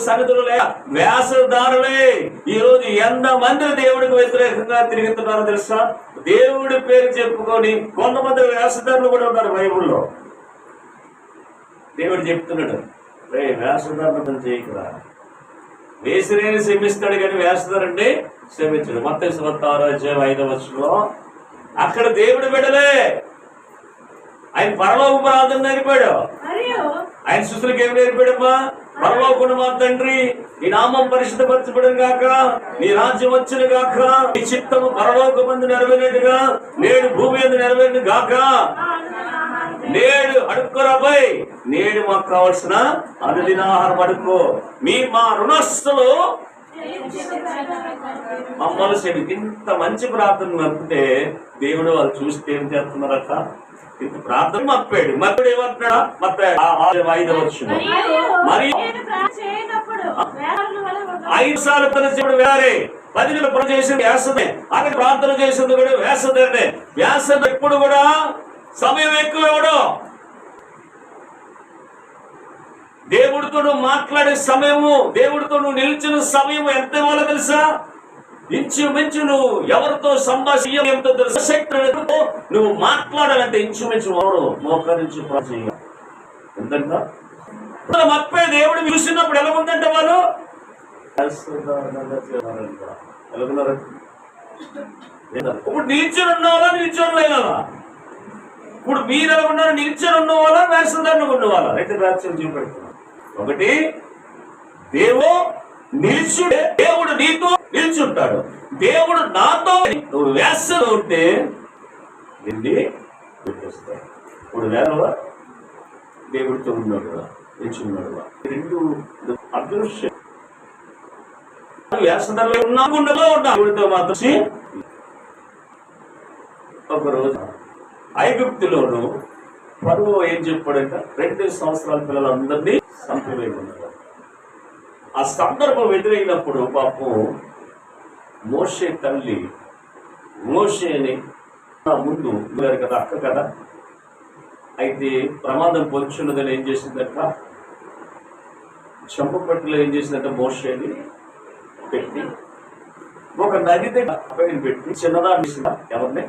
సన్నిధులు లేక వేషధారులే ఈ రోజు ఎంతమంది దేవుడికి వ్యతిరేకంగా తిరుగుతున్నారో తెలుసా? దేవుడి పేరు చెప్పుకొని కొంతమంది వేషధారులు కూడా ఉన్నారు బైబుల్లో. దేవుడు చెప్తున్నాడు, రే వేషధారణ చేయకురా, వేసిరేని క్షమిస్తాడు కానీ వేషధారంటే క్షమించడు. మత్తయి సువార్త 6:5 అక్కడ దేవుడు బిడ్డలే ఆయన పరలోక ప్రార్థన నేర్పాడు. ఆయన శిష్యులకు ఏమి నేర్పాడమ్మా? పరలోకుడు మా తండ్రి, నీ నామం పరిశుద్ధపరచబడును గాక, నీ రాజ్యం వచ్చును గాక, నీ చిత్తము పరలోకమందు నెరవేరినట్టుగా నేడు భూమి మీద నెరవేరును గాక. నేడు అడుక్కోరాబాయ్, నేడు మాకు కావలసిన అనుదినాహారం అడుక్కో. మా రుణస్తులు మమ్మల్ని సేవి. ఇంత మంచి ప్రార్థన నడిపితే దేవుడు వాళ్ళు చూస్తే ఏం చేస్తున్నారట? ఇంత ప్రార్థన మప్పాడు. మప్పుడు ఏమంటున్నాడా? 5 మరి 5 సార్లు పనిచేయడం వేరే, 10 నెలలు పని చేసింది వేసదే, అది ప్రార్థన చేసింది కూడా వేసదే. వేసద ఎప్పుడు కూడా సమయం ఎక్కువ ఇవ్వడం. దేవుడితో నువ్వు మాట్లాడే సమయము, దేవుడితో నువ్వు నిలిచిన సమయం ఎంత ఇవ్వాలో తెలుసా? ఇంచుమించు నువ్వు ఎవరితో సంభాషించో తెలుసా? శక్తి నువ్వు మాట్లాడాలంటే ఇంచుమించు మోకరించి ఎంతంట మప్పే దేవుడు చూసినప్పుడు ఎలా ఉందంటే వాళ్ళు ఎలాగున్నారు? ఇప్పుడు నిల్చొని ఉన్నవాళ్ళ నిల్చొని లేదా? ఇప్పుడు మీరు ఎలా ఉన్నారు? నిల్చొని ఉన్నవాళ్ళ వేషధారణ ఉన్నవాళ్ళ? అయితే రాజ్యం చూపెడుతున్నారు. ఒకటి దేవుడు నీతో నిల్చుంటాడు. దేవుడు నాతో నువ్వు వేసలో ఉంటే పెట్టేస్తాడు. ఇప్పుడు వేరవా దేవుడితో ఉన్నాడు నిల్చున్నాడు. రెండు అదృశ్యం. వేసంలో ఉన్నాకుండా దేవుడితో మాత్రం. ఒకరోజు ఐగుప్తులోను పరువు ఏం చెప్పాడంట? 2 సంవత్సరాల పిల్లలందరినీ చంపివేయమన్నాడు. ఆ సందర్భం ఎదురైనప్పుడు పాపం మోషే తల్లి మోషేని ముందు కదా అక్క కదా, అయితే ప్రమాదం పొంచున్నదని ఏం చేసిందట? చెంపపట్టులో ఏం చేసిందంటే మోషేని పెట్టి ఒక నది దగ్గర పెట్టి చిన్నదాన్ని ఎవరిని